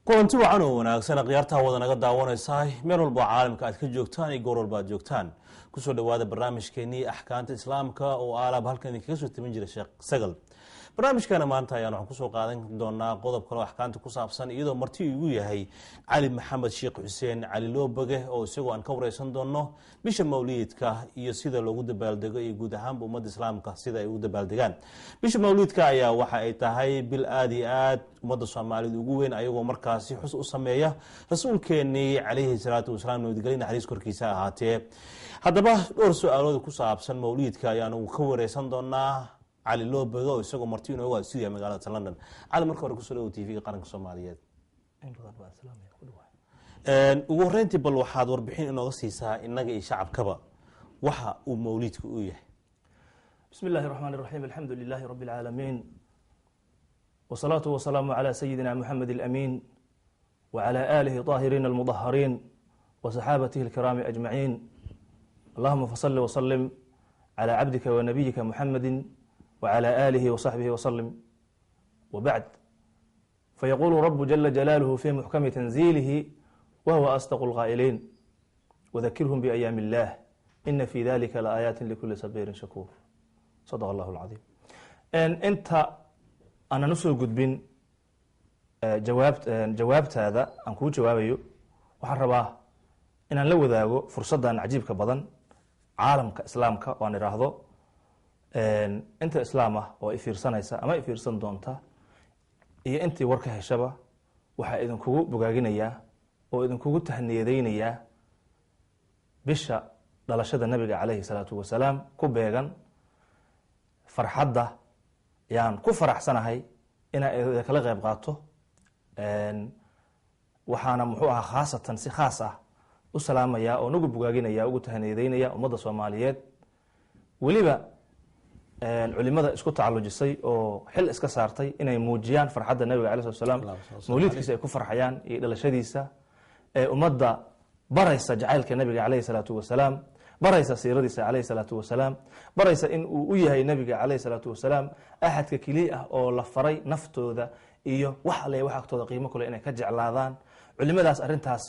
kulanti wacan oo wanaagsan khiyaartaha wada naga daawanaysaa meel walba caalamka aad ka joogtaan iyo goor walba aad joogtaan kusoo dhawaada barnaamijkeenii axkaamta islaamka oo aalaab halkan idinkaga soo timin jira sheekh sagal barnaamijkana maanta ayaan waxaan kusoo qaadan doonaa qodob kale oo axkaamta ku saabsan iyadoo marti igu yahay cali maxamed sheekh xuseen cali loobage oo isagoo aan ka wareysan doono bisha mawliidka iyo sida loogu dabaaldego iyo guud ahaanba ummadda islaamka sida ay ugu dabaaldegaan bisha mawliidka ayaa waxa ay tahay bil aad iyo aad ummadda soomaalida ugu weyn ayagoo markaasi xus u sameeya rasuulkeenii calayhi salaatu wasalaam nabadgelyo naxariis korkiisa ahaatee haddaba dhowr su-aalood ku saabsan mawliidka ayaanu ka wareysan doonaa cali loobage oo isagoo marti inooga studiya magaalada London. cali marka hore kusoo dhawo TV qaranka Soomaaliyeed ugu horeyntii bal waxaad warbixin inooga siisaa inaga iyo shacabkaba waxa uu mawliidku u yahay. بسم الله الرحمن الرحيم الحمد لله رب العالمين والصلاة والسلام على سيدنا محمد الأمين وعلى آله طاهرين المطهرين وصحابته الكرام أجمعين اللهم فصل وسلم على عبدك ونبيك محمد وعلى آله وصحبه وسلم وبعد فيقول رب جل جلاله في محكم تنزيله وهو أصدق القائلين وذكرهم بأيام الله إن في ذلك لآيات لكل صبير شكور صدق الله العظيم. أنت أنا نسو قدبين جوابت هذا أنكو جوابيو وحرباه إن لو ذاقو فرصة عجيب كبضن عالم كإسلامك وأنا راهضو inta islaam ah oo ifiirsanaysa ama ifiirsan doonta iyo intii warka heshaba waxaa idinkugu bogaaginayaa oo idinkugu tahniyadaynayaa bisha dhalashada nabiga calayhi salaatu wasalaam ku beegan farxadda yaan ku faraxsanahay inaan kala qayb qaato waxaana muxuu ahaa khaasatan si khaas ah u salaamayaa oo nagu bogaaginayaa ugu tahniyadaynaya ummadda Soomaaliyeed weliba culimada isku tacalujisay oo xil iska saartay inay muujiyaan farxadda nabiga calayhi salaam mawliidkiisa ay ku farxayaan iyo dhalashadiisa ee ummadda baraysa jacaylka nabiga calayhi salaatu wasalaam baraysa siiradiisa calayhi salaatu wasalaam baraysa in uu u yahay nabiga calayhi salaatu wasalaam ahadka kaliya ah oo la faray naftooda iyo wax alle wax agtooda qiimo kale inay ka jeclaadaan culimadaas arintaas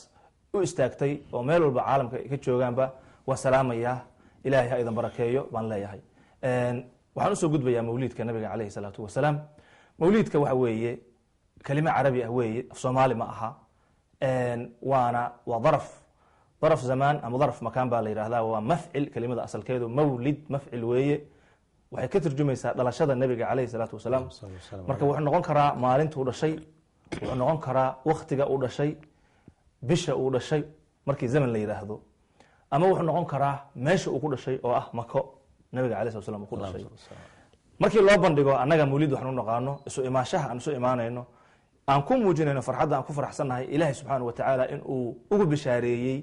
u istaagtay oo meel walba caalamka ka joogaanba waa salaamaya ilaahay ha idan barakeeyo baan leeyahay. waxaan usoo gudbayaa mawliidka nabiga calayhi salaatu wasalaam. mawliidka waxa weeye kelimo carabi ah weeye af soomaali ma aha waa daraf zamaan ama daraf makaan baa la yidhahdaa waa mafcil kelimada asalkeedu mawlid mafcil weeye waxay ka turjumaysaa dhalashada nabiga calayhi salaatu wasalaam marka wuxuu noqon karaa maalintuu dhashay wuxuu noqon karaa waktiga uu dhashay bisha uu dhashay markii zaman la yidhaahdo ama wuxuu noqon karaa meesha uu ku dhashay oo ah mako nabiga calayhi salatu wasalaam ku dhashay markii loo bandhigo annaga mawlid waxaan u naqaano isu imaashaha aan isu imaanayno aan ku muujinayno farxadda aan ku faraxsannahay ilaahay subxaanahu wa tacaala in uu ugu bishaareeyey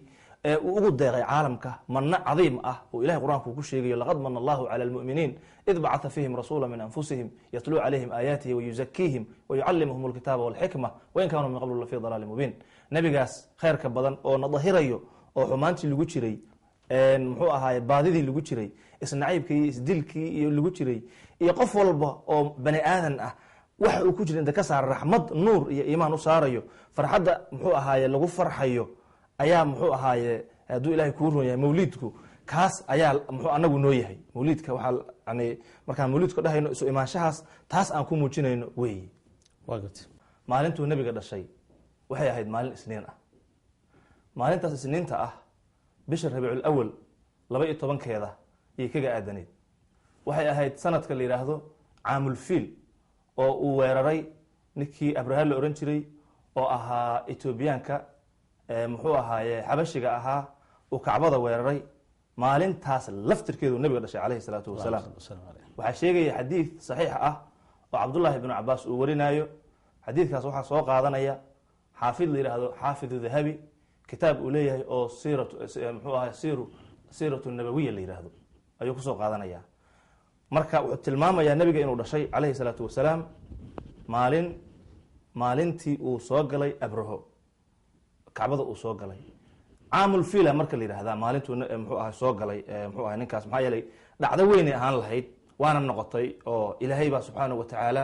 ee uu ugu deeqay caalamka manna cadiim ah oo ilahay qur-aanku ku sheegayo laqad mana allahu cala almu'miniin id bacatha fiihim rasuula min anfusihim yatluu calayhim aayaatihi wayuzakiihim wayucallimuhum alkitaaba walxikma wain kaanuu min qablu lafii dalaalin mubiin nabigaas khayrka badan oo na dahirayo oo xumaantii lagu jiray muxuu ahaaye baadidii lagu jiray isnaciibkii iyo isdilkii iyo lagu jiray iyo qof walba oo bani aadan ah waxa uu ku jira inta ka saara raxmad nuur iyo iimaan u saarayo farxadda muxuu ahaaye lagu farxayo ayaa muxuu ahaaye hadduu ilaahay kuu roon yahay mawliidku kaas ayaa muxuu anagu noo yahay mawliidka waxaa yani markaan mawliidka dhahayno isu imaanshahaas taas aan ku muujinayno weeye. maalintuu nabiga dhashay waxay ahayd maalin isniin ah. maalintaas isniinta ah bisha rabiicul awal 12 iyo kaga aadaneed waxay ahayd sanadka la yiraahdo caamul fiil oo uu weeraray ninkii abraha la oran jiray oo ahaa Etoobiyaanka muxuu ahaaye xabashiga ahaa oo kacbada weeraray maalintaas laftirkeedu nabiga dhashay calayhi salaatu wasalaam waxa sheegay xadiis saxiix ah oo Abdullah ibn Abbas uu warinayo xadiiskaas waxa soo qaadanaya xaafid la yiraahdo xaafid dhahabi kitaab uu leeyahay oo muxuu ahaa siiratu nabawiyya la yiraahdo ayuu ku soo qaadanaya marka wuxuu tilmaamayaa nabiga inuu dhashay calayhi salaatu wasalaam maalintii uu soo galay abraho kacbada uu soo galay caamul fiila marka la yiraahdaa maalintuu muxuu ahaa soo galay muxuu ahaa ninkaas maxaa yeelay dhacdo weyn ay ahaan lahayd waana noqotay oo ilaahay baa subxaanahu wa tacaala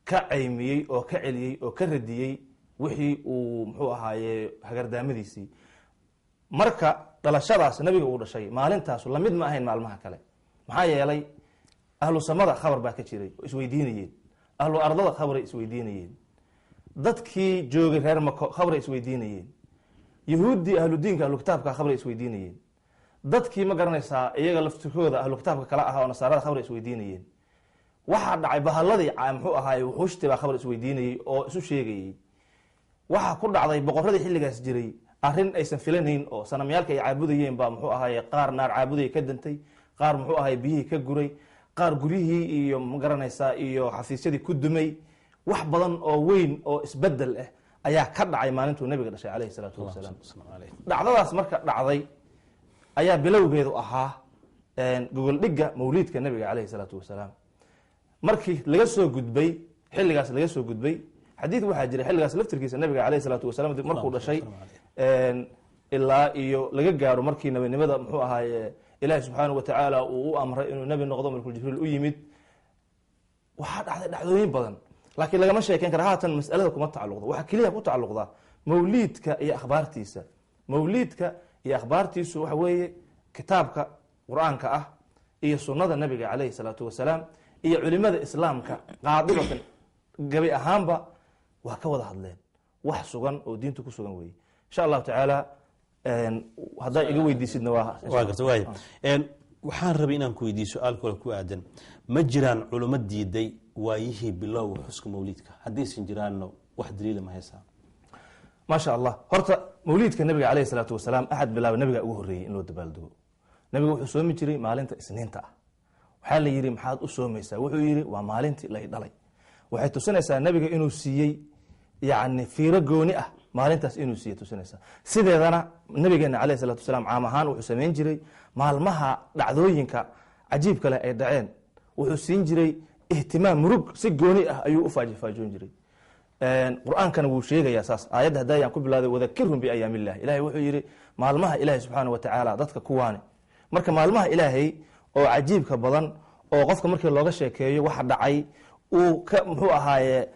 ka caymiyey oo ka celiyey oo ka radiyey wixii uu muxuu ahaaye hagardaamadiisii. marka dhalashadaas nabiga uu dhashay maalintaasu lamid ma ahayn maalmaha kale, maxaa yeelay ahlu samada khabar baa ka jiray oo isweydiinayeen, ahlu ardada khabaray isweydiinayeen, dadkii joogay reer mako khabaray isweydiinayeen, yahuuddii ahlu diinka ahlu kitaabka khabaray isweydiinayeen, dadkii ma garanaysaa iyaga laftirkooda ahlu kitaabka kala ahaa oo nasaarada khabaray isweydiinayeen. waxaa dhacay bahalladii muxuu ahaaye wuxuushti baa khabar isweydiinayey oo isu sheegayey. waxaa ku dhacday boqoradii xilligaas jiray arrin aysan filanayn oo sanamyaalka ay caabudayeen baa muxuu ahaaye qaar naar caabudaya ka dantay, qaar muxuu ahaye biyihii ka guray, qaar guryihii iyo ma garanaysaa iyo xafiisyadii ku dumay. wax badan oo weyn oo isbedel ah ayaa ka dhacay maalintuu nabiga dhashay calayhi salaatu wasalaam. dhacdadaas marka dhacday ayaa bilowgeedu ahaa gogoldhigga mawliidka nabiga calayhi salaatu wasalaam. markii laga soo gudbay xilligaas laga soo gudbay, xadiid waxaa jiray xilligaas laftirkiisa nabiga calayhi salaatu wasalaam markuu dhashay ilaa iyo laga gaaro markii nabinimada muxuu ahaaye ilaahi subxaanahu watacaala uu u amray inuu nebi noqdo, malkul jibriil u yimid. waxaa dhacday dhacdooyin badan, laakiin lagama sheekeyn kara. haatan masalada kuma tacaluqda, waxaa keliya ku tacaluqda mawliidka iyo akhbaartiisa. mawliidka iyo akhbaartiisu waxa weeye kitaabka qur-aanka ah iyo sunnada nabiga calayhi salaatu wasalaam iyo culimada islaamka qaadibatan gabi ahaanba waa ka wada hadleen. wax sugan oo diinta ku sugan weeye. insha allahu tacaala haddaa iga weydiisidna waa garta waay. waxaan rabay inaan ku weydiiyo su-aal kale ku aadan, ma jiraan culimo diiday waayihii bilowga xuska mawliidka? haddaysan jiraanna wax daliila ma haysaa? maasha allah. horta mawliidka nabiga calayhi salaatu wasalaam axad bilaaba nabiga ugu horreeyey in loo dabaaldego. nabiga wuxuu soomi jiray maalinta isniinta ah. waxaa la yidhi maxaad u soomaysaa? wuxuu yidhi waa maalintii lay dhalay. waxay tusinaysaa nabiga inuu siiyey yani fiiro gooni ah, maalintaas inuu siiye tusinaysaa. sideedana nabigeena calayhi salaatu wasalaam caam ahaan wuxuu samayn jiray maalmaha dhacdooyinka cajiibka leh ay dhaceen, wuxuu siin jiray ihtimaam murug si gooni ah ayuu u faajifaajoon jiray. qur-aankana wuu sheegayaa saas. aayadda hadayaan ku bilaaday wadakirhum biayaami illah. ilahay wuxuu yidhi maalmaha ilaahay subxaanahu watacaala dadka kuwaani. marka maalmaha ilaahay oo cajiibka badan oo qofka markii looga sheekeeyo waxa dhacay uu ka muxuu ahaaye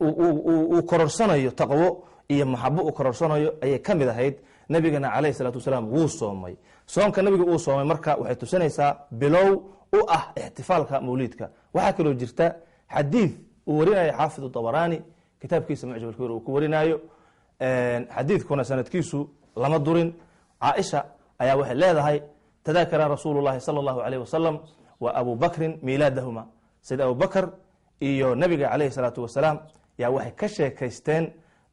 uu kororsanayo taqwo iyo maxabo uu kororsanayo ayay ka mid ahayd. nabigana calayhi salaatu wasalaam wuu soomay. soonka nabiga uu soomay marka waxay tusinaysaa bilow u ah ixtifaalka mawliidka. waxaa kaloo jirta xadiid uu warinayo xaafid dabaraani kitaabkiisa mucjam alkabiir uu ku warinayo. xadiidkuna sanadkiisu lama durin. caaisha ayaa waxay leedahay tadaakara rasuulu llahi sala allahu alayh wasalam wa abu bakrin miilaadahuma. sayid abubakr iyo nabiga calayhi salaatu wasalaam yaa waxay ka sheekaysteen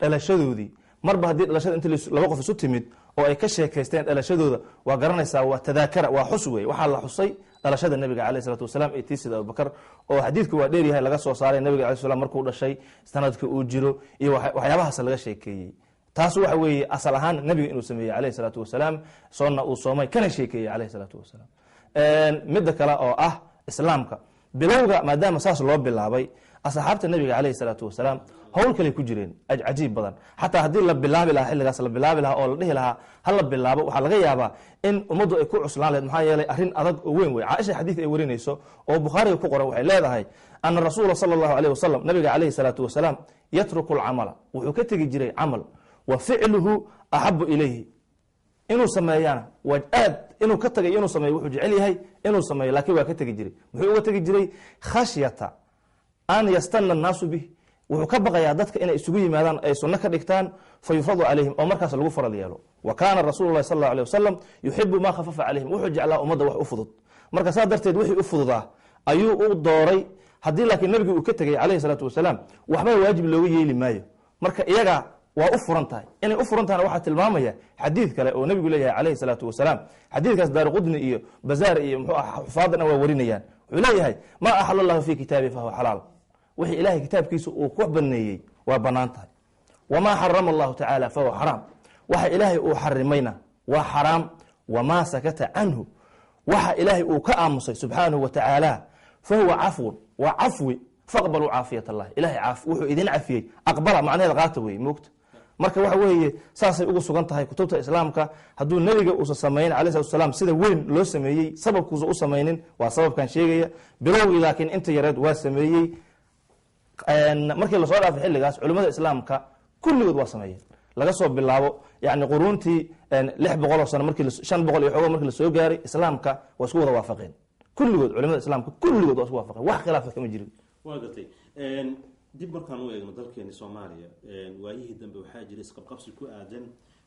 dhalashadoodii. marba haddii dhalashada inta laba qof isu timid oo ay ka sheekaysteen dhalashadooda, waa garanaysaa waa tadaakara, waa xus wey. waxaa la xusay dhalashada nabiga calayhi salaatu wasalaam ee tii sayid abubakr, oo xadiidku waa dheer yahay laga soo saaray nabiga alayh salam markuu dhashay, sanadka uu jiro iyo waxyaabahaas laga sheekeeyey. taas waxa weeye asal ahaan nabiga inuu sameeyey calayhi salaatu wasalaam, soonna uu soomay kana sheekeeyey calayhi salaatu wasalaam. midda kale oo ah islaamka bilowga, maadaama saas loo bilaabay, asxaabta nabiga calayhi salaatu wasalaam howl kale ku jireen cajiib badan. xataa haddii la bilaabi lahaa xilligaas la bilaabi lahaa oo la dhihi lahaa hala bilaabo, waxaa laga yaabaa in ummaddu ay ku cuslaan lahayd. maxaa yeelay arrin adag oo weyn wey. caaisha xadiid ay warinayso oo bukhaariga ku qoran waxay leedahay ana rasuula sala allahu alayh wasalam, nabiga calayhi salaatu wasalaam yatruku lcamala, wuxuu ka tegi jiray camal, wa ficluhu axabu ilayhi, inuu sameeyana waa aad inuu ka tagay inuu sameeyo wuxuu jecel yahay inuu sameeyo, laakiin waa ka tegi jiray. muxuu uga tegi jiray? khashyata an yastana annaasu bih, wuxuu ka baqayaa dadka inay isugu yimaadaan ay sunno ka dhigtaan fa yufradu calayhim, oo markaas lagu farad yeelo. wa kaana rasuulu lahi sal allahu alيh wasalam yuxibu ma khafafa calayhim, wuxuu jeclaa ummadda wax u fudud. marka saa darteed wixii u fududaa ayuu u dooray. haddii laakiin nabiga uu ka tegay calayhi salaatu wasalaam waxba waajib looga yeeli maayo. marka iyaga waa u furan tahay. inay u furan tahana waxaa tilmaamaya xadiid kale oo nabigu leeyahay calayhi salaatu wasalaam. xadiidkaas daarqudni iyo bazaar iyo muxuu ah xufaadana waa warinayaan. wuxuu leeyahay ma axala allahu fi kitaabi fahuwa xalaal, wixii ilaahay kitaabkiisa uu ku baneeyey waa banaan tahay. wamaa xarama allahu tacaala fahuwa xaraam, waxa ilaahay uu xarimayna waa xaraam. wamaa sakata canhu, waxa ilaahay uu ka aamusay subxaanahu wa tacaala fahuwa cafwun, waa cafwi. faqbaluu caafiyat allah, ilahay wuxuu idin cafiyey aqbala, macnaheeda qaata wey moogta. marka waxa weeye saasay ugu sugan tahay kutubta islaamka. hadduu nebiga uusa samaynin alayh salatu wasalaam sida weyn loo sameeyey, sababkuusa u samaynin, waa sababkan sheegaya. bilowgii laakiin inta yareed waa sameeyey. markii lasoo dhaafay xilligaas culimmada islaamka kulligood waa sameeyeen laga soo bilaabo yani quruuntii 600 sano markii 500 iyo xogo markii la soo gaaray islaamka waa isku wada waafaqeen kulligood culimada islaamka kulligood waa isku waafaqeen wax khilaaf kama jirin waa gatay dib markaan u eegno dalkeena Soomaaliya waayihii dambe waxaa jiray isqabqabsi ku aadan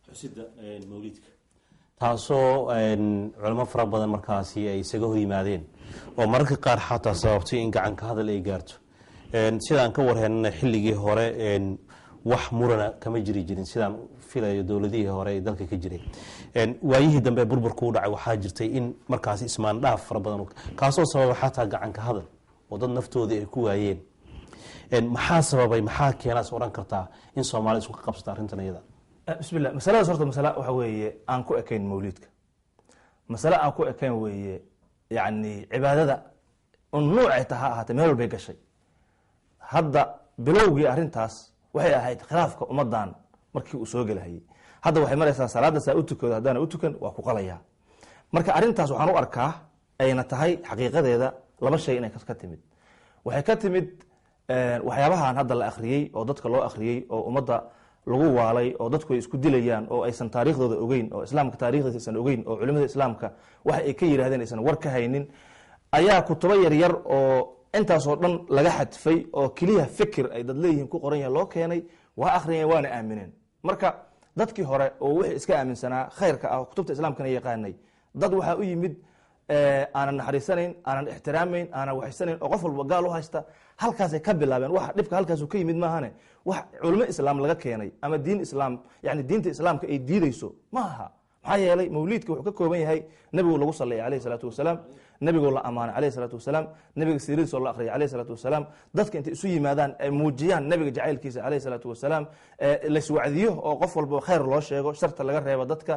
xusida mawlidka taasoo culimo fara badan markaasi ay isaga hor yimaadeen oo mararka qaar xataa sababtay in gacan ka hadal ay gaarto sidaan ka warheynay xilligii hore wax murana kama jirin sidaan filayo dowladihii hore ee dalka ka jiray waayihii dambe burburku u dhacay waxaa jirtay in markaasi ismaan dhaaf fara badan kaasoo sababay xataa gacan ka hadal oo dad naftoodii ay ku waayeen maxaa sababay maxaa keenaas oran kartaa in Soomaaliya isku qabsato arrintan iyada bismillah masalada horta masala waxa weeye aan ku ekayn mawlidka masala aan ku ekayn weeye yani cibaadada nuucay tahay ahaatee meel walbay gashay hadda bilowgii arrintaas waxay ahayd khilaafka ummadan markii uu soo galahayay hadda waxay maraysaa salaada saa u tukado haddana u tukan waa ku qalaya marka arrintaas waxaan u arkaa ayna tahay xaqiiqadeeda laba shay inay ka timid waxay ka timid waxyaabahan hadda la akhriyey oo dadka loo akhriyey oo ummadda lagu waalay oo dadku ay isku dilayaan oo aysan taariikhdooda ogeyn oo islaamka taariikhdiisa aysan ogeyn oo culimada islaamka waxa ay ka yiraahdeen aysan war ka haynin ayaa kutubo yaryar oo intaasoo dhan laga xadfay oo keliya fikir ay dad leeyihiin ku qoran yahay loo keenay waa akhriyeen waana aamineen marka dadkii hore oo wixii iska aaminsanaa khayrka ah kutubta islaamkana yaqaanay dad waxaa u yimid aanan naxariisanayn aanan ixtiraamayn aanan waxaysanayn oo qof walba gaal u haysta halkaasay ka bilaabeen waxa dhibka halkaasu ka yimid maahane wax culimo islaam laga keenay ama diin islaam yani diinta islaamka ay diidayso ma aha maxaa yeelay mawliidka wuxuu ka kooban yahay nebigu lagu sallaya calayhi salaatu wasalaam nebigoo la ammaanay calayhi salaatu wasalaam nebiga siiradiisoo la akhriyay calayhi salaatu wasalaam dadka intay isu yimaadaan ay muujiyaan nebiga jacaylkiisa calayhi salaatu wasalaam laiswacdiyo oo qof walba khayr loo sheego sharta laga reebo dadka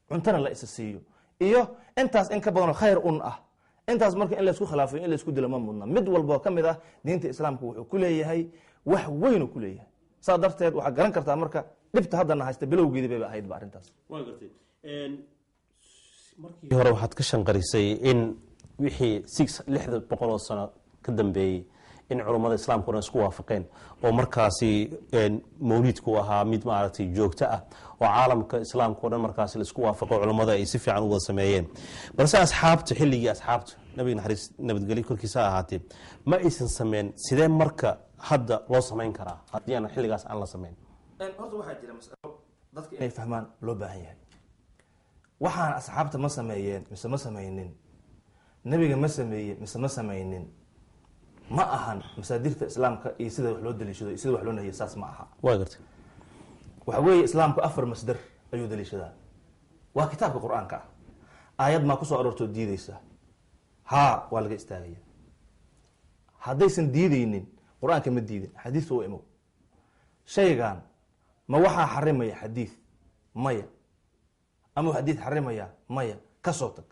cuntana la isa siiyo iyo intaas in ka badanoo khayr un ah intaas marka in laysku khilaafayo in laysku dilo ma mudna mid walboo ka mid ah diinta islaamka wuxuu ku leeyahay wax weyn ku leeyahay saa darteed waxaa garan kartaa marka dhibta haddana haysta bilowgeedii bayba ahaydba arrintaas waa gartay markii hore waxaad ka shanqarisay in wixii 600 sano ka dambeeyey in culummada islaamka oo dhan isku waafaqeen oo markaasi mawlidku ahaa mid maaragtay joogto ah oo caalamka islaamka oo dhan markaasi la isku waafaqo culummada ay si fiican u wada sameeyeen balse asxaabta xilligii asxaabta nabiga naxariis nabadgelyo korkiisa ahaatee ma aysan sameyn sidee marka hadda loo samayn karaa haddii aan xilligaas aan la samayn horta waxaa jira mas'alo dadka inay fahmaan loo baahan yahay waxaan asxaabta ma sameeyeen mise ma samaynin nabiga ma sameeyeen mise ma samaynin ma ahan masaadirta islaamka iyo sida wax loo daliishado iyo sida wax loo nahiyo saas ma aha waa gartay waxa weeye islaamku 4 masdar ayuu daliishadaa waa kitaabka qur-aanka ah aayad maa kusoo aroortoo diidaysa haa waa laga istaagaya haddaysan diidaynin qur-aanka ma diidin xadiiska u imow shaygan ma waxaa xarimaya xadiid maya ama xadiid xarimaya maya ka soo tag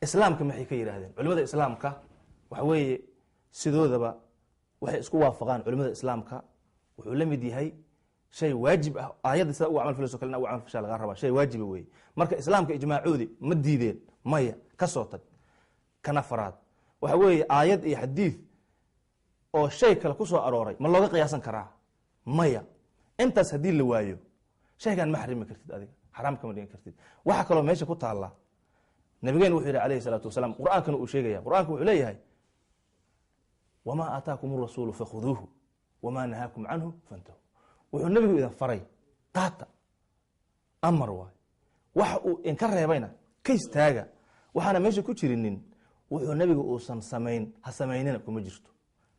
islaamka maxay ka yidhaahdeen culimada islaamka waxa weeye sidoodaba waxay isku waafaqaan culimada islaamka wuxuu la mid yahay shay waajib ah aayadda sida ugu camal filayso kalena ugu camal fasha laga rabaa shay waajiba weeye marka islaamka ijmaacoodi ma diideen maya ka soo tag kana faraad waxa weeye aayad iyo xadiid oo shay kale ku soo arooray ma looga qiyaasan karaa maya intaas haddii la waayo shaygan ma xarimi kartid adiga xaraam kama dhigan kartid waxa kaloo meesha ku taalla nabigeena wuxuu yidhi calayhi salaatu wasalaam qur-aankana uu sheegaya qur-aanka wuxuu leeyahay wamaa aataakum arasuulu fakhuduuhu wamaa nahaakum canhu fantahu wuxuu nabigu idin faray qaata amar waay waxa uu inka reebayna ka istaaga waxaana meesha ku jirinin wuxuu nabigu uusan samayn ha samaynina kuma jirto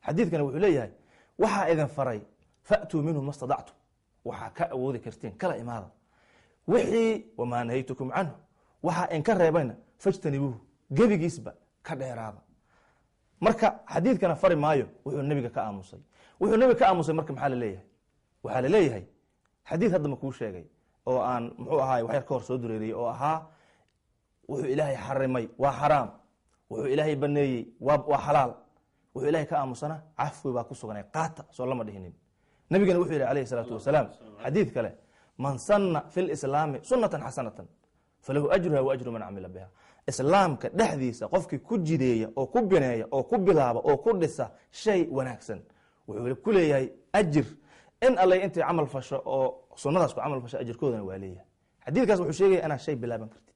xadiidkana wuxuu leeyahay waxaa idin faray fa'tuu minhu ma stadactum waxaa ka awoodi kartiin kala imaada wixii wamaa nahaytukum canhu waxaa inka reebayna fajtanibuuhu gebigiisba ka dheeraada marka xadiidkana fari maayo wuxuu nabiga ka aamusay wuxuu nabiga ka aamusay marka maxaa laleeyahay waxaa laleeyahay xadiid hadda ma kuu sheegay oo aan muxuu ahaay wax yar ka hor soo dureeriyey oo ahaa wuxuu ilaahay xarimay waa xaraam wuxuu ilaahay baneeyey waa xalaal wuxuu ilaahay ka aamusana cafwi baa ku suganay qaata soo lama dhihinin nabigana wuxuu yidhi calayhi salaatu wasalaam xadiid kale man sanna fi lislaami sunnatan xasanatan falahu ajruha wa ajru man camila biha islaamka dhexdiisa qofkii ku jideeya oo ku bineeya oo ku bilaaba oo ku dhisa shay wanaagsan wuxuu ku leeyahay ajir in allay intay camal fasho oo sunnadaas ku camal fasho ajirkoodana waa leeyahay. xadiidkaas wuxuu sheegaya inaad shay bilaaban kartid,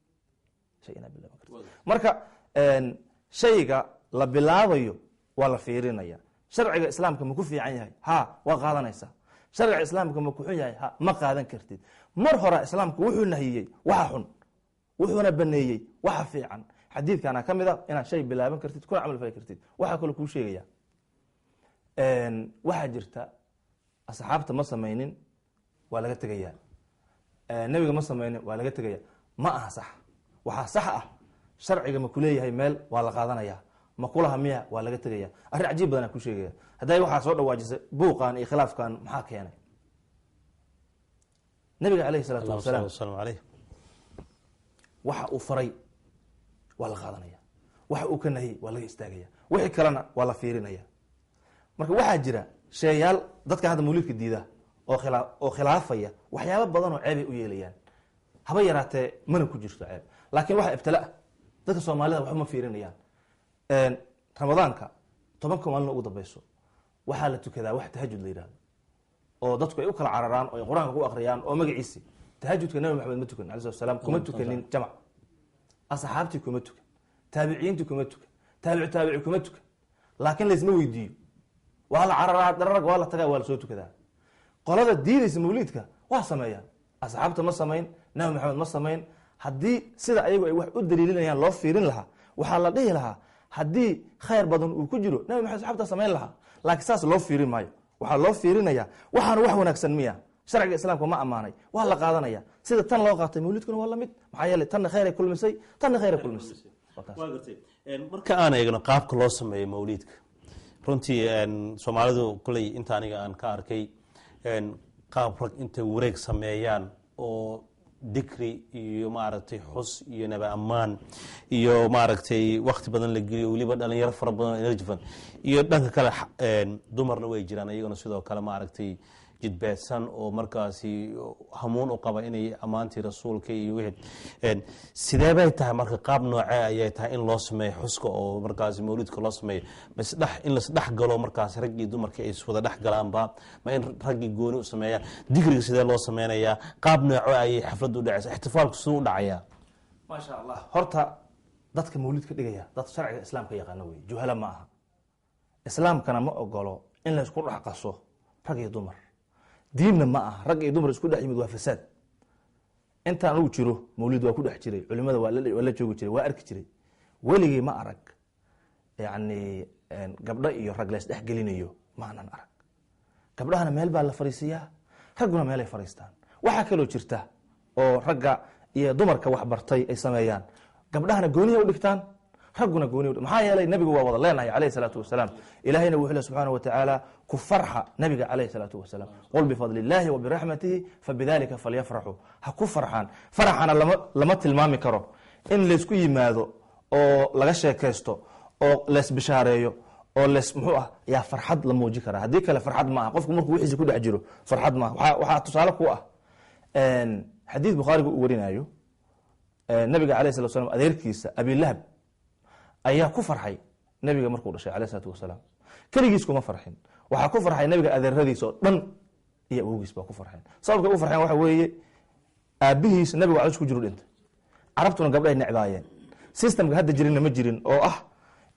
shay inaad bilaaban kartid. marka shayga la bilaabayo waa la fiirinaya. sharciga islaamka ma ku fiican yahay? ha, waa qaadanaysaa. sharciga islaamka ma ku xun yahay? ha, ma qaadan kartid. mar hore islaamku wuxuu nahiyey waxa xun, wuxuuna baneeyey waxa fiican. xadiidkana ka mid a inaad shay bilaaban kartid, kuna camal fali kartid. waxaa kaloo kuu sheegaya waxaa jirta asxaabta ma samaynin waa laga tegaya, nebiga ma samaynin waa laga tegaya. ma aha sax. waxaa sax ah sharciga ma kuleeyahay meel waa la qaadanaya, ma kulaha miya waa laga tegaya. arrin cajiib badanaa ku sheegaya. hadday waxaa soo dhawaajisay buuqan iyo khilaafkan maxaa keenay? nabiga alayhi salaatu wasalaam waxa uu faray waa la qaadanaya, waxa uu ka nahiyey waa laga istaagaya, wixii kalena waa la fiirinaya. marka waxaa jira sheeyaal dadka hadda mawlidka diida oo khilaafaya waxyaaba badan oo ceebay u yeelayaan, haba yaraatee mana ku jirto ceeb. laakiin waxa ibtilaa dadka soomaalida waxba ma fiirinayaan. ramadaanka 10 maalin ugu dambayso waxaa la tukadaa wax tahajud la yidhahdo, oo dadku ay u kala cararaan oo ay qur-aanka ku akhriyaan oo magaciisi. tahajudka nabi maxamed ma tukan alayhi salaam, kuma tukanin jamac. asxaabtii kuma tukan, taabiciintii kuma tukan, taabici kuma tukan. laakiin laysma weydiiyo, waa la cararaa, dararag waa la tagaa, waa la soo tukadaa. qolada diidaysa mawliidka waa sameeyaan. asxaabta ma samayn, nabi maxamed ma samayn. haddii sida ayagu ay wax u daliilinayaan loo fiirin lahaa, waxaa la dhihi lahaa haddii khayr badan uu ku jiro nabi maxamed asxaabta samayn lahaa. laakiin saas loo fiirin maayo. waxaa loo fiirinaya waxaana wax wanaagsan miya, sharciga islaamka ma ammaanay, waa la qaadanaya. sida tan loo qaatay mawlidkuna waa lamid. maxaa yeelay tanna khayray kulmisay, tanna khayray kulmisay. marka aan eegno qaabka loo sameeyo mawliidka, runtii soomaalidu kuley inta aniga aan ka arkay qaab rag intay wareeg sameeyaan oo dikri iyo maaragtay xus iyo naba ammaan iyo maaragtay wakti badan la geliyo, weliba dhalinyaro fara badan oo energy fan iyo dhanka kale dumarna way jiraan iyaguna sidoo kale maaragtay jidbeedsan oo markaasi hamuun u qaba inay ammaantii rasuulka iyo wixii. sidee bay tahay marka, qaab noocee ayay tahay in loo sameeyo xuska oo markaasi mawlidka loo sameeyo? in lasdhex galo markaas raggii dumarkii ay iswada dhex galaanba, ma in raggii gooni u sameeyaan? dikriga sidee loo sameynayaa? qaab noocee ayay xafladdu u dhacaysa? ixtifaalku siduu u dhacayaa? maasha allah. horta dadka mawlidka dhigaya dad sharciga islaamka yaqaano wey, juhala ma aha. islaamkana ma ogolo in la isku dhex qaso rag iyo dumar. diinna ma aha rag iyo dumar isku dhex yimid waa fasaad. intaan uu jiro mawlid waa ku dhex jiray, culimada waa la joogi jiray, waa arki jiray. weligii ma arag yani gabdho iyo rag lays dhex gelinayo maanan arag. gabdhahana meel baa la fariisiyaa, ragguna meelay fariistaan. waxaa kaloo jirta oo ragga iyo dumarka wax bartay ay sameeyaan, gabdhahana gooniya u dhigtaan, ragguna gooniya u. maxaa yeelay nabigu waa wada leenahay alayhi salaatu wasalaam. ilahayna wuxuu le subxaana watacaala ku farxa nabiga alayhi salaatu wasalaam, qul bifadli illaahi wa biraxmatihi fabidalika falyafraxuu. ha ku farxaan. faraxana lama tilmaami karo in laysku yimaado oo laga sheekaysto oo laysbishaareeyo oo muxuu ah yaa farxad la muuji karaa. haddii kale farxad ma aha. qofku markuu wixiisa ku dhex jiro farxad maaha. waxaa tusaale ku ah xadiid bukhaariga uu warinayo, nabiga alayh salatu wasalaam adeerkiisa abilahab ayaa ku farxay nabiga markuu dhashay alayh salatu wasalaam. keligiis kuma farxin, waxaa ku farxay nabiga adeeradiisa oo dhan iyo awgiis baa ku farxeen. sababka u farxeen waxa weeye aabihiis nabigu calosh ku jiru dhintay, carabtuna gabdhahay necbaayeen. systemka hadda jirinna ma jirin oo ah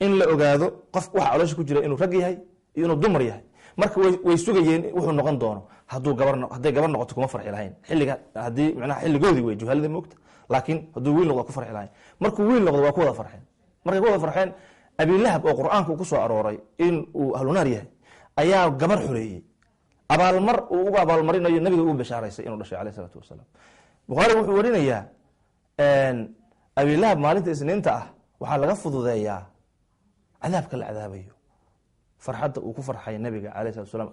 in la ogaado qof waxa caloosha ku jira inuu rag yahay iyo inuu dumar yahay. marka way sugayeen wuxuu noqon doono. hadday gabar noqoto kuma farxi lahayn xilliga, haddii micnaha xilligoodii wey juhalada moogta. laakiin hadduu wiil noqdo ku farxi lahayn. markuu wiil noqdo waa ku wada farxeen. markay ku wada farxeen, abilahab oo qur-aanka ku soo arooray in uu ahlunaar yahay ayaa gabar xoreeyey. abaalmar uu ugu abaalmarinayo nabiga ugu bashaaraysay inuu dhashay alayh salaatu wasalaam. bukhaari wuxuu warinayaa abilahab maalinta isniinta ah waxaa laga fududeeyaa cadaabka la cadaabayo. farxadda uu ku farxay nabiga alayh salatu wasalaam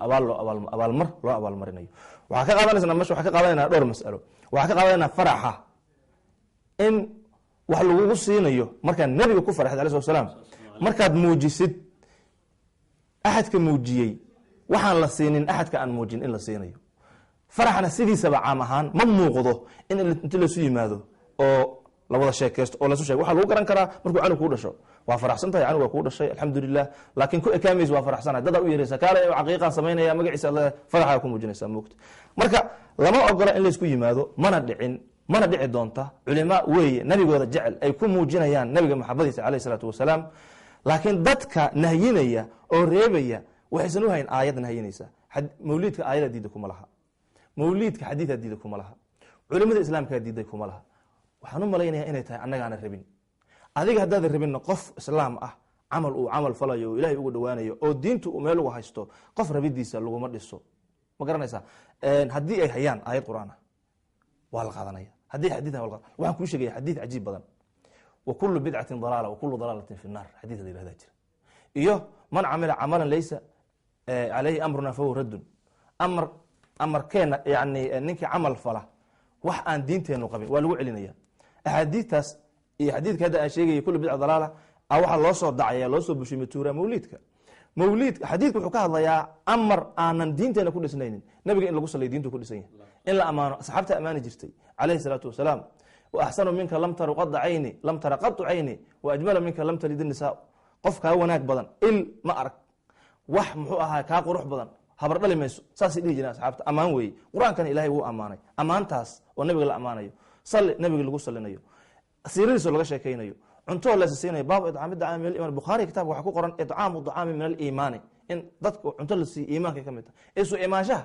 abaalmar loo abaalmarinayo. waxaa ka qaadanaysa meesha waxaa ka qaadanayna dhowr mas'alo. waxaa ka qaadanayna faraxa in wax lagugu siinayo markaad nabiga ku farxid alayh salatu wasalaam. markaad muujisid axadka muujiyey waxaan la siinin axadka aan muujin in la siinayo. faraxna sidiisaba caam ahaan ma muuqdo in inti lasu yimaado oo la wada sheekeysto oo lasu sheego waxaa lagu garan karaa markuu canug kuu dhasho waa faraxsan tahay canug waa kuu dhashay alxamdulilah laakiin ku ekaamaysa waa faraxsanahay dadaa u yeeraysa kaale caqiiqaan samaynaya magaciisa fadaxaa ku muujinaysaa moogta marka lama ogola in laysku yimaado mana dhici doonta culimaa weeye nabigooda jecel ay ku muujinayaan nabiga maxabadiisa caleyh isalaatu wasalaam laakiin dadka nahyinaya oo reebaya waxaysan u hayn aayad nahyinaysa mawliidka aayada diida kuma laha mawliidka xadiida diida kuma laha culimada islaamkaa diiday kuma laha waxaan u malaynaya inay tahay annagaana rabin adiga haddaada rabinna qof islaam ah camal uu camal falayo oo ilaahay uga dhawaanayo oo diintu uu meel uga haysto qof rabidiisa laguma dhiso ma garanaysaa haddii ay hayaan aayad qur'aan ah waa la qaadanaya haddii xadiid waxaan kuu sheegaya xadiid cajiib badan wa kullu bidcatin dalaala wa kullu dalaalatin fi nnaar xadiid la yihahdaa jira iyo man camila camalan laysa calayhi amruna fahuwa raddun amarkeena yani ninkii camal fala wax aan diinteenu qabin waa lagu celinaya axaadiidtaas iyo xadiidka hadda aan sheegaya kullu bidca dalaala waxaa loo soo dacaya loo soo bushimatuura mawliidka xadiidka wuxuu ka hadlayaa amar aanan diinteena ku dhisnaynin nabiga in lagu saliyo diintu ku dhisan yahay in la amaano asxaabta amaani jirtay calayhi salaatu wasalaam wa axsanu minka lam tara qadu cayni lam tara qadu cayni wa ajmala minka lam talid nisaa qof kaa wanaag badan il ma arag wax muxuu ahaa kaa qurux badan habar dhali mayso saasay dhihi jireen asxaabta ammaan weeye qur-aankana ilahay wuu ammaanay ammaantaas oo nabiga la ammaanayo sali nabiga lagu salinayo siiradiisoo laga sheekaynayo cuntoo lasasiinayo baabu icaami dacaami min aliman bukhaari kitabka waxaa ku qoran icaamu dacaami min aliimaani in dadka cunto la siiyo iimaanka ka mid tahay isu imaanshaha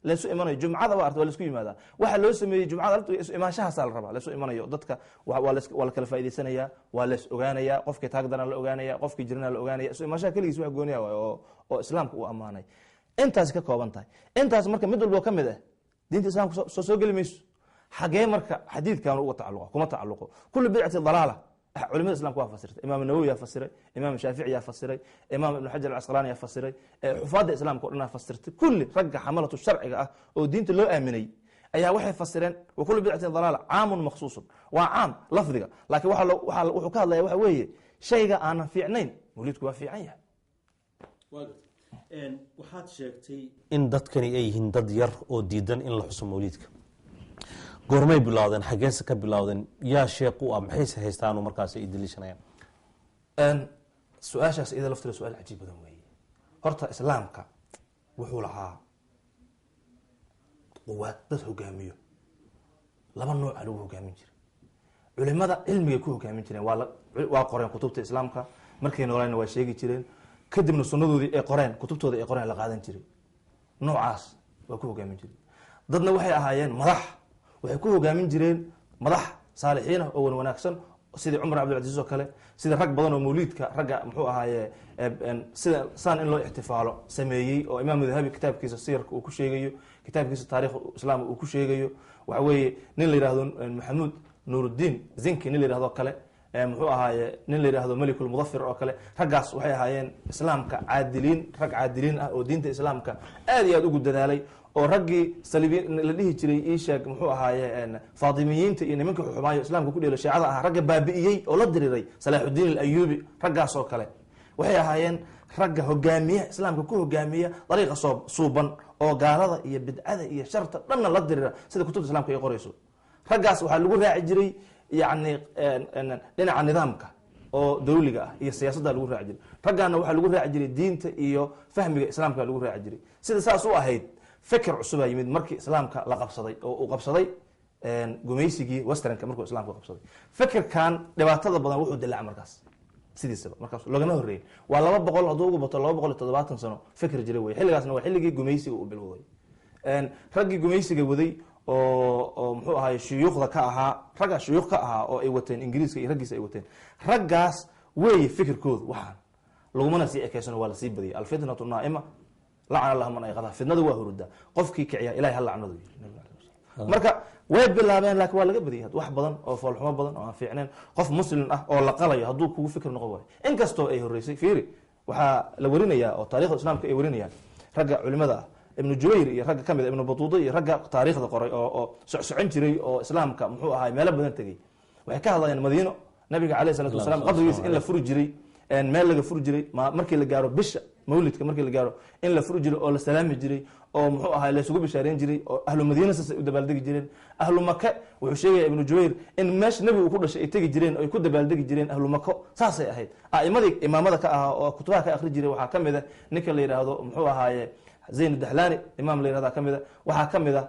laysu imanayo jumcada waa arta waa laisku yimaadaa waxaa loo sameeyey jumcada isu imaanshahaasaa la rabaa laysu imanayo dadka waa la kala faa'idaysanayaa waa lays ogaanayaa qofkii taagdaran la ogaanaya qofkii jirana la ogaanaya isu imaanshaha keligiis wax gooniya waay oo islaamka uu ammaanay intaasi ka kooban tahay intaas marka mid walbo ka mid ah diinta islamka soo geli mayso xagee marka xadiidkan uga tacaluqa kuma tacaluqo kullu bidcati dalaala culimada islamka waa fasirtay imaam nawowi yaa fasiray imaam shaafici yaa fasiray imaam ibnu xajar alcasqalaani yaa fasiray xufaadda islaamka o dhan aa fasirtay kulli ragga xamalatu sharciga ah oo diinta loo aaminay ayaa waxay fasireen wa kullu bidcatin dalaala caamun maksuusun waa caam lafdiga laakiin wuxuu ka hadlaya waxa weeye shayga aanan fiicnayn mawliidku waa fiican yahay waxaad sheegtay in dadkani ay yihiin dad yar oo diidan in la xuso mawliidka goormay bilowdeen xageese ka bilowdeen yaa sheekh u ah maxayse haystaanu markaas ay daliishanayaan su-aashaas iyada laftira su-aal cajiib badan weeye horta islaamka wuxuu lahaa quwaad dad hogaamiyo laba nooca lagu hogaamin jiray culimada cilmigay ku hogaamin jireen waa qoreen kutubta islaamka markay noolayna waa sheegi jireen kadibna sunadoodii ay qoreen kutubtooda ay qoreen la qaadan jiray noocaas waa ku hogaamin jiray dadna waxay ahaayeen madax waxay ku hogaamin jireen madax saalixiinah oo wanaagsan sidii cumar cabdilcaziiz oo kale sida rag badan oo mawliidka ragga muxuu ahaaye sida saan in loo ixtifaalo sameeyey oo imaam dahabi kitaabkiisa siyarka uu ku sheegayo kitaabkiisa taarikh islaam uu ku sheegayo waxa weeye nin la yihahdo maxamuud nuuruddiin zinki nin la yihahdo kale muxuu ahaaye nin la yihahdo melikulmudafir oo kale raggaas waxay ahaayeen islaamka rag caadiliin ah oo diinta islaamka aad iyo aad ugu dadaalay oo raggii saliibiin la dhihi jiray iisheeg muxuu ahaaye faadimiyiinta iyo nimanka xumaayo islaamka ku dheelo sheecada ahaa ragga baabi'iyey oo la diriiray salaaxudiin alayubi raggaas oo kale waxay ahaayeen ragga hogaamiyaha islaamka ku hogaamiya dariiqa suuban oo gaalada iyo bidcada iyo sharta dhanna la dirira sida kutubta islamka ay qorayso raggaas waxaa lagu raaci jiray yani dhinaca nidaamka oo dawliga ah iyo siyaasadda lagu raaci jiray raggaana waxaa lagu raaci jiray diinta iyo fahmiga islaamka lagu raaci jiray sida saas u ahayd fikr cusubaa yimid markii islaamka la qabsaday oo uu qabsaday gumaysigii westernka markuu islaamka qabsaday fikirkan dhibaatada badan wuxuu dilaaca markaas sidiisaba markaas lagama horeeyey waa 200 hadduu ugu bato 270 sano fikir jiray wey xilligaasna waa xilligii gumaysiga uu bilowday raggii gumaysiga waday oo muxuu ahaay shuyuukhda ka ahaa ragga shuyuukh ka ahaa oo ay wateen ingiriiska iyo raggiisa ay wateen raggaas weeye fikirkoodu waxaan lagumana sii ekeysano waa lasii badiyay alfitnatu naa'ima lacana allah man ayqadha fitnada waa huruda qofkii kiciya ilahay hal lacnadu yiri marka way bilaabeen laakiin waa laga badiyay wax badan oo foolxumo badan oo aan fiicneen qof muslim ah oo la qalayo hadduu kugu fikir noqon waayo inkastoo ay horeysay fiiri waxaa la warinayaa oo taariikhda islaamka ay warinayaan ragga culimada ah ibnu jubayr iyo ragga kamid ibnu batuuda iyo ragga taariikhda qoray oo socon jiray oo islaamka muxuu ahaay meelo badan tegey waxay ka hadlayaan madiino nabiga calayhi salaatu wasalaam qabrigiisa in la furi jiray meel laga furi jiray markii la gaaro bisha mawlidka markii la gaaro in la furi jiray oo la salaami jiray oo muxuu ahaa la isugu bishaareyn jiray oo ahlu madiina saas ay u dabaaldegi jireen. ahlu maka wuxuu sheegaya ibnu jubayr in meesha nebigu uu ku dhashay ay tegi jireen oo ay ku dabaaldegi jireen ahlu mako saasay ahayd. a'imadii imaamada ka ahaa oo kutubaha ka akhri jiray waxaa ka mid ah ninka la yidhaahdo muxuu ahaaye zayn daxlaani imaam la yidhahda ka mid a waxaa ka mid a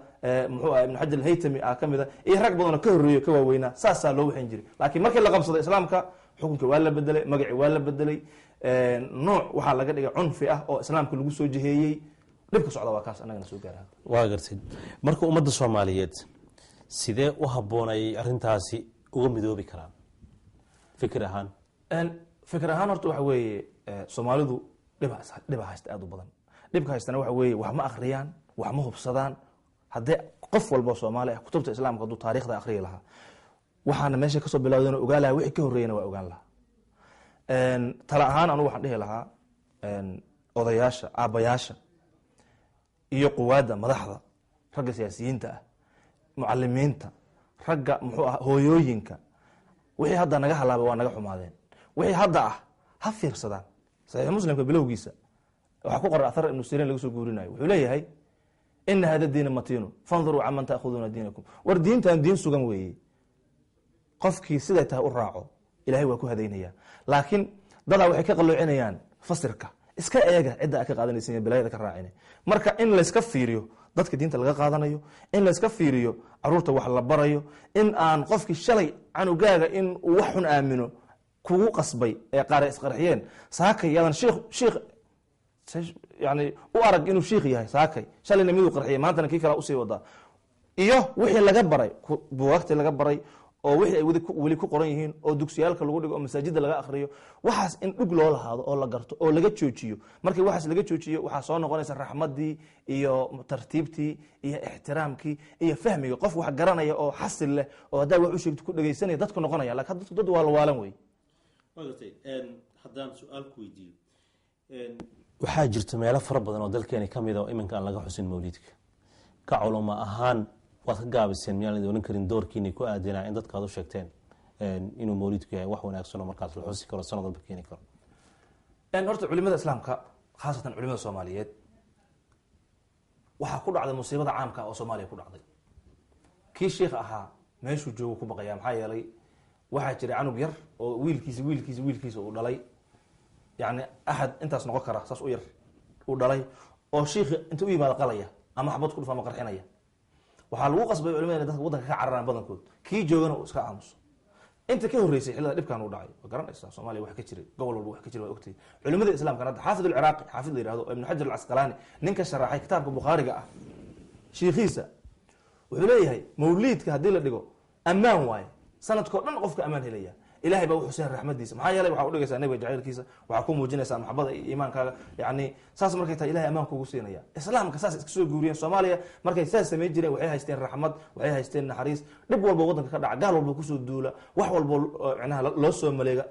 muxuu aha ibnu xajar alhaytami aa ka mid a iyo rag badanoo ka horreeyo ka waaweynaa saasaa loo waxayn jiray. laakiin markii la qabsaday islaamka xukunka waa la bedelay, magacii waa la bedelay, nooc waxaa laga dhigay cunfi ah oo islaamka lagu soo jiheeyey. dhibka socda waa kaas annagana soo gaara. waa gartay. marka ummadda soomaaliyeed sidee u habboonayay arrintaasi uga midoobi karaan fikir ahaan? fikir ahaan horta waxa weeye soomaalidu dhiba haysta aada u badan. dhibka haystana waxa weeye wax ma akhriyaan, wax ma hubsadaan. haddee qof walbo soomaali ah kutubta islaamka hadduu taarikhda akhriyi lahaa waxaana meesha kasoo bilowdana ogaan lahaa, wixii ka horreeyana waa ogaan lahaa. tala ahaan anugu waxaan dhihi lahaa odayaasha, aabbayaasha iyo quwaadda madaxda, ragga siyaasiyiinta ah, mucalimiinta, ragga muxuu ah hooyooyinka, wixii hadda naga halaabay waa naga xumaadeen. wixii hadda ah ha fiirsadaan. saxiix muslimka bilowgiisa waxaa ku qoran athar ibnu siriin laga soo guurinayo, wuxuu leeyahay ina hada diina matiinu fanduruu caman ta'khuduuna diinakum. war diintan diin sugan weeye, qofkii siday tahay u raaco ilahay waa ku hadaynaya. laakiin dadaa waxay ka qaloocinayaan fasirka. iska eega cidda ka qaadanaysa balaayada ka raacina. marka in layska fiiriyo dadka diinta laga qaadanayo, in layska fiiriyo caruurta wax la barayo, in aan qofkii shalay canugaaga in uu wax xun aamino kugu qasbay ee qaara isqarxiyeen saakay yaadan shiikh yani u arag inuu shiikh yahay saakay shalayna miduu qarxiyay maantana kii kala usii wadaa. iyo wixii laga baray buugaagtii laga baray oo wixii ay weli ku qoran yihiin oo dugsiyaalka lagu dhigo oo masaajidda laga akhriyo, waxaas in dhug loo lahaado oo la garto oo laga joojiyo. markii waxaas laga joojiyo waxaa soo noqonaysa raxmaddii iyo tartiibtii iyo ixtiraamkii iyo fahmigii. qof wax garanaya oo xasil leh oo haddaa wax u sheegto ku dhegaysanaya dadku noqonaya. lakin dadku dad waa la waalan wey. haddaan su-aal ku weydiiyo, waxaa jirta meelo fara badan oo dalkeeni ka mid a oo iminka aan laga xusin mawlidka. ka culamo ahaan waad ka gaabiseen miyaan la ohan karin doorkiinay ku aadinaa in dadka ad u sheegteen inuu mawlidku yahay wax wanaagsan oo markaas la xusi karo sanad walba keeni karo? horta culimada islaamka khaasatan culimada soomaaliyeed waxaa ku dhacday musiibada caamka oo soomaaliya ku dhacday. kii sheikh ahaa meeshuu joogo ku baqaya. maxaa yeelay waxaa jiray canug yar oo wiilkiisa uu dhalay, yani axad intaas noqon kara saas u yar uu dhalay oo shiikhi inta u yimaado qalaya ama xabad ku dhufa ama qarxinaya. waxaa lagu qasbay culimada inay dadka wadanka ka cararaan badankood, kii joogana uu iska aamuso. inta ka horreysay xillada dhibkan uu dhacay waa garanaysaa soomaaliya wax ka jiray, gobol walba wax ka jiray waa ogtay. culimada islaamkana hadda xaafid alciraaqi, xaafid la yihahdo oo ibnu xajar alcasqalaani ninka sharaxay kitaabka bukhaariga ah, shiikhiisa wuxuu leeyahay mawliidka haddii la dhigo ammaan waaye, sanadkao dhan qofka ammaan helaya. ilahay baa uxuseen raxmadiisa. maxaa yeelay waxaa udhigaysaa nabiga jacaylkiisa, waxaa ku muujinaysaa maxabada iyo iimaankaaga. yani saas markay tahay ilahay amaan kugu siinaya. islaamka saas iska soo guuriyeen. soomaaliya markay saas samayn jireen waxay haysteen raxmad, waxay haysteen naxariis. dhib walbo wadanka ka dhaca, gaal walbo kusoo duula, wax walbo micnaha loo soo maleega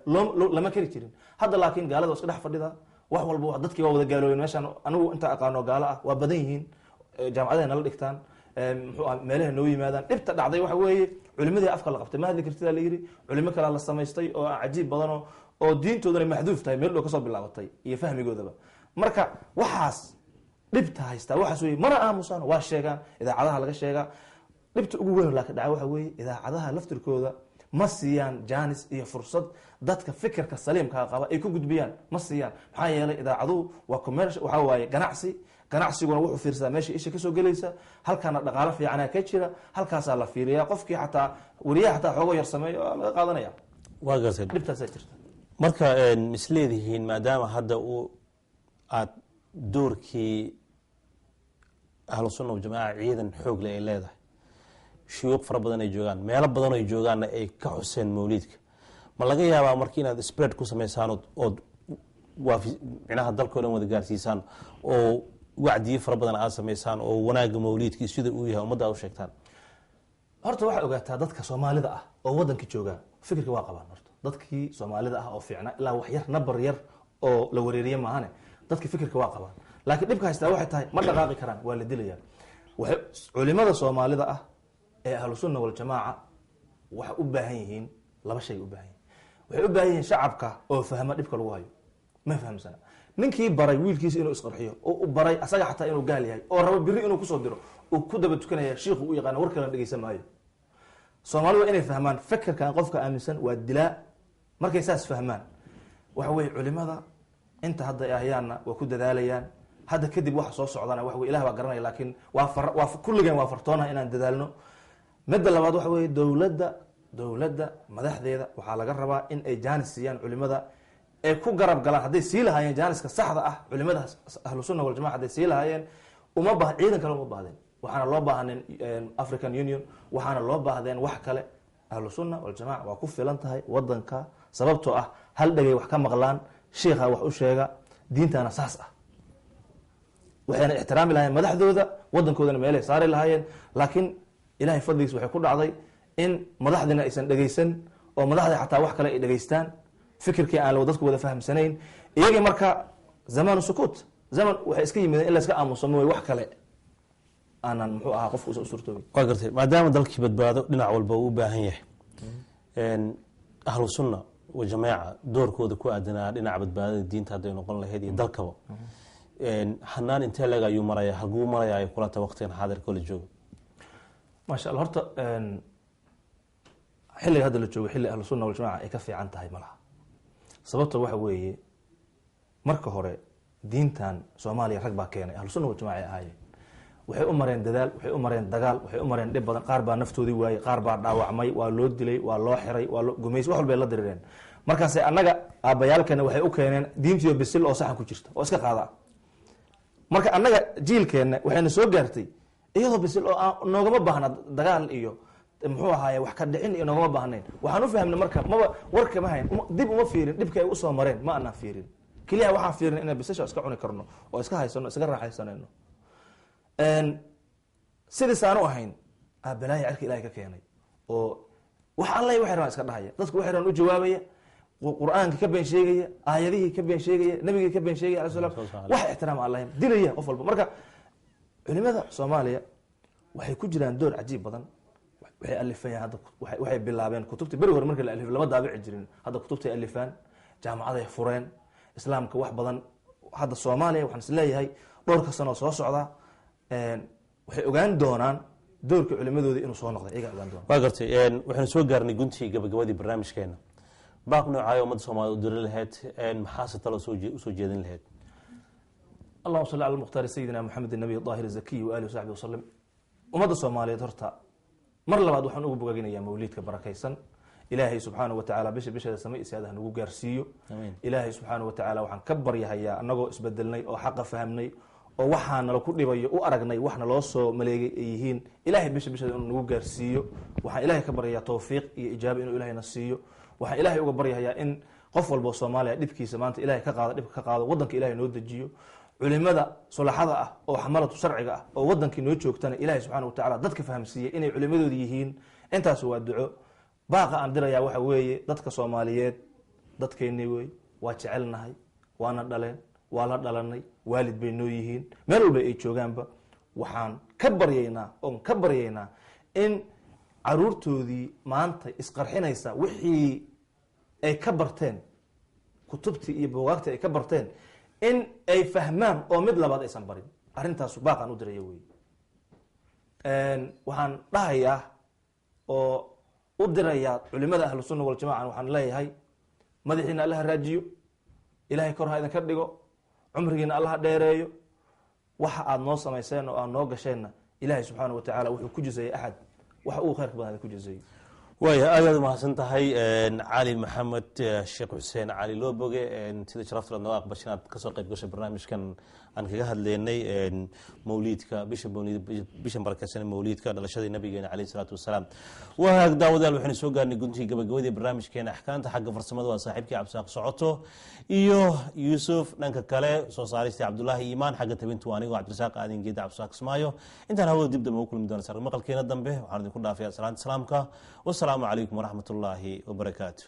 lama keri jirin. hadda laakiin gaalada iska dhex fadhida, wax walbo dadkii waa wada gaalooyen. meeshaan anigu inta aqaano gaalo ah waa badan yihiin, jaamacadaha nala dhigtaan, muxuu ah meelaha noo yimaadaan. dhibta dhacday waxa weeye culimadii afka la qabtay, ma hadli kartida la yidhi, culimo kalea la samaystay oo cajiib badanoo oo diintoodana maxduuf tahay, meel dhow kasoo bilaabatay iyo fahmigoodaba. marka waxaas dhibta haystaa waxaas weye, mana aamusaan, waa sheegaan, idaacadaha laga sheegaa. dhibta ugu weyn laakiin dhaca waxa weeye idaacadaha laftirkooda ma siiyaan jaanis iyo fursad dadka fikirka saliimkaa qaba ay ku gudbiyaan, ma siiyaan. maxaa yeelay idaacaduhu waa commercial, waxaa waaye ganacsi. ganacsiguna wuxuu fiirsadaa meesha isha kasoo gelaysa, halkaana dhaqaalo fiicana ka jira, halkaasaa la fiiriyaa. qofkii xataa wariyaha xataa xoogo yar sameeyo waa laga qaadanaya. waa gartay. dhibtaasaa jirta. marka misleedihiin maadaama hadda aad doorkii ahlu sunna waljamaaca ciidan xoog leh ay leedahay, shuyuuq fara badan ay joogaan, meelo badan ay joogaanna ay ka xuseen mawliidka, ma laga yaabaa marka inaad spread ku samaysaan ood micnaha dalkao dhan wada gaarsiisaan oo wacdiyo fara badan aad samaysaan oo wanaaga mawliidkii sida uu yahay ummadda aad u sheegtaan? horta waxaad ogaataa dadka soomaalida ah oo wadanka jooga fikirka waa qabaan. horta dadkii soomaalida ah oo fiicnaa ilaa wax yar nabar yar oo la wareeriye maahane dadki fikirka waa qabaan. laakiin dhibka haystaa waxay tahay ma dhaqaaqi karaan, waa la dilayaa. culimada soomaalida ah ee ahlu sunna waljamaaca waxay u baahan yihiin laba shay u baahan yihin. waxay u baahan yihiin shacabka oo fahma dhibka lagu hayo, ma fahamsana. ninkii baray wiilkiisa inuu isqarxiyo oo baray asaga xataa inuu gaal yahay oo rabo biri inuu kusoo diro uu ku daba tukanaya shiikhu u yaqaana war kale dhegeysan maayo. Soomaalidu waa inay fahmaan fikirkan qofka aaminsan waa dilaa. Markay saas fahmaan waxa weeye culimada inta hadda ahyaana waa ku dadaalayaan. Hadda kadib waxa soo socdana waxa weeye ilaah baa garanaya, laakiin waa kulligeen waa fartoona inaan dadaalno. Midda labaad waxa weeye dowladda madaxdeeda waxaa laga rabaa in ay jaanis siiyaan culimada ay ku garab galaan. Hadday sii lahaayeen jaaniska saxda ah culimada ahlu sunna wal jamaa hadday sii lahaayeen ciidan kale uma baahdeen. waxaana loo baahneen African Union, waxaana loo baahdeen wax kale. ahlu sunna wal jamaa waa ku filan tahay wadanka, sababtoo ah hal dhagay wax ka maqlaan, sheekha wax u sheega, diintana saas ah. waxayna ixtiraami lahaayeen madaxdooda, wadankoodana meelay saari lahaayeen. laakiin ilaahay fadligiis waxay ku dhacday in madaxdina aysan dhegaysan oo madaxda xataa wax kale ay dhegaystaan, fikirkii aan dadku wada fahamsanayn. iyagii marka zamanu sukuut, zaman waxay iska yimideen in la iska aamuso mooy wax kale aanan muxuu ahaa qofku u suurtoobin. waa gartay, maadaama dalkii badbaado dhinac walba uu u baahan yahay, ahlu sunna wa jamaaca doorkooda ku aadanaa dhinaca badbaadada diinta hadday noqon lahayd iyo dalkaba, hanaan intee leeg ayuu maraya, haguu maraya ay kulanta waqtigan xaadirka la joogo? maasha allah, horta xilliga hadda la joogo xilli ahlu sunna wal jamaa ay ka fiican tahay malaha. sababta waxa weeye marka hore diintan Soomaaliya rag baa keenay, ahlu sunna wal jamaa ay ahaayeen. waxay u mareen dadaal, waxay u mareen dagaal, waxay u mareen dhib badan. qaar baa naftoodii waayey, qaar baa dhaawacmay, waa loo dilay, waa loo xiray, waa loo gumays, wax walbay la dirireen. markaasay annaga aabbayaalkeena waxay u keeneen diintiyo bisil oo saxan ku jirta oo iska qaada. marka annaga jiilkeenna waxayna soo gaartay iyadoo bisil oo noogama baahna dagaal iyo muxuu ahaaye wax ka dhicin iyo noogama baahnayn. waxaan u fahamnay marka maba warka ma hayn, dib uma fiirin dhibka ay usoo mareen, ma anaan fiirin. keliya waxaa fiirin inaan bisasha iska cuni karno oo iska haysano, iska raaxaysanayno. sidiisaan u ahayn balaahi cirka ilaahay ka keenay oo wax allay waxay rabaan iska dhahaya, dadku waxay rabaan u jawaabaya, qur-aanka ka been sheegaya, aayadihii ka been sheegaya, nabigii ka been sheegaya alayhi salaam, wax ixtiraam aan lahayn, dilaya qof walba. marka culimada Soomaaliya waxay ku jiraan door cajiib badan. waxay alifayaan hadda, waxay bilaabeen kutubtii beri hore markii la alifay lama daabici jirin, hadda kutubtay alifaan, jaamacaday fureen, islaamka wax badan. hadda Soomaaliya waxaan is leeyahay dhowrka sano soo socda waxay ogaan doonaan doorka culimadooda inuu soo noqday, iyaga ogaan doonaan. waa gartay, waxaanu soo gaarnay guntii gabagabadii barnaamijkeena. baaq noocaayo ummadda Soomaaliya u diri lahayd, maxaase talo usoo jeedin lahayd? allahuma salli cala mukhtaari sayidina maxamed nabiy daahir zakiy wa alihi wasaxbi wasalam. ummadda Soomaaliyeed horta mar labaad waxaan ugu bogaaginayaa mawliidka barakaysan. ilaahay subxaanahu watacaala bisheeda samay isaadaha nagu gaarsiiyo. ilaahay subxaanahu watacaala waxaan ka baryahayaa anagoo isbedelnay oo xaqa fahamnay oo waxaa nala ku dhibayo u aragnay wax naloo soo maleegay ay yihiin, ilaahay bisheeda inuu nagu gaarsiiyo. waxaan ilaahay ka baryayaa tawfiiq iyo ijaabo inuu ilaahayna siiyo. waxaan ilaahay uga baryahayaa in qof walbo Soomaaliya dhibkiisa maanta ilaahay ka qaado, dhibka ka qaado, wadanka ilaahay noo dejiyo. culimada sulaxada ah oo xamalatu sharciga ah oo wadankii noo joogtana ilaahay subxaanahu watacaala dadka fahamsiiyey inay culimadooda yihiin. intaas waa duco. baaqa aan dirayaa waxa weeye dadka Soomaaliyeed dadkeennii wey, waa jecelnahay, waana dhaleen, waa la dhalanay, waalid bay noo yihiin, meel walba ay joogaanba. waxaan ka baryaynaa in caruurtoodii maanta isqarxinaysa wixii ay ka barteen, kutubtii iyo buugaagtii ay ka barteen, in ay fahmaan oo mid labaad aysan barin. arrintaas baaqaan u diraya wey. waxaan dhahayaa oo u dirayaa culimada ahlu sunna wal jamaa, waxaan leeyahay madaxiina allaha raajiyo, ilaahay kor ha idinka dhigo, cumrigiina allaha dheereeyo. waxa aad noo samayseen oo aad noo gasheenna ilaahay subxaanahu watacaala wuxuu ku jazayey axad wax uu khayrka badan ku jazayo. waaya aad aad umahadsan tahay cali maxamed sheekh xuseen cali looboge, sida sharafta nooga aqbashay inaad kasoo qayb gashay barnaamijkan aan kaga hadleynay mawliidka bishan barakeysan mawliidka dhalashadii nabigeena caleyhi salaatu wasalaam. waa daawadayaal waxaynu soo gaarnay guntii gabagabadii barnaamijkeena axkaamta. xagga farsamada waa saaxiibkii cabdisaaq socoto iyo yuusuf, dhanka kale soo saaristii cabdulaahi iimaan, xagga tabintu waa anigoo cabdirasaaq aadin geeda cabdisaaq ismaayo. intaan hawada dib dambe ugu kulmi doona maqalkeena dambe waxaan idinku dhaafaya salaanta islaamka. wasalaamu calaykum waraxmat ullaahi wabarakaatu.